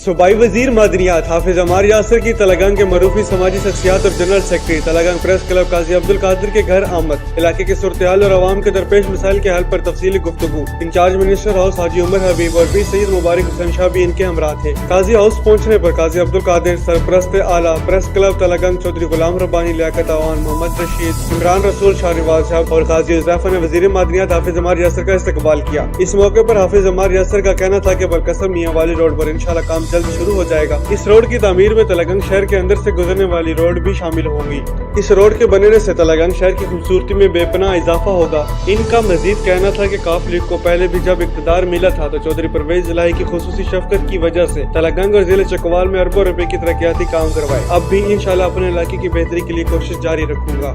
सूबाई वजीर मादनियात हाफिज अमार यासर की तलगंग के मरूफी समाजी शख्सियात और general secretary Talagang press club काजी अब्दुल कादिर के घर आमद। इलाके की सूरत-ए-हाल और आवाम के दरपेश मिसाइल के हल पर तफसीली गुफ्तगू। इंचार्ज मिनिस्टर हाउस हाजी उमर हबीब और पीर सईद मुबारक हुसैन शाह भी इनके हमरा थे। काजी हाउस पहुँचने पर काजी अब्दुल कादिर, सरपरस्त आला प्रेस क्लब तलगंग चौधरी गुलाम रब्बानी, लियाकत अवान, मोहम्मद रशीद, इमरान रसूल, शाहनवाज साहब और काजी उज़ैफा ने वजीर मादनियात हाफिज अमार यासर का इस्तकबाल किया। इस मौके पर हाफिज अमार यासर का कहना था कि बरकसम मियां वाली रोड पर इंशाल्लाह काम जल्द शुरू हो जाएगा। इस रोड की तामीर में तलगंग शहर के अंदर से गुजरने वाली रोड भी शामिल होंगी। इस रोड के बनने से तलगंग शहर की खूबसूरती में बेपनाह इजाफा होगा। इनका मजीद कहना था कि काफ लीग को पहले भी जब इक़्तिदार मिला था तो चौधरी परवेज इलाही की खुसूसी शफकत की वजह से तलगंग और जिले चकवाल में अरबों रुपए की तरक्याती काम करवाए। अब भी इंशाल्लाह अपने इलाके की बेहतरी के लिए कोशिश जारी रखूंगा।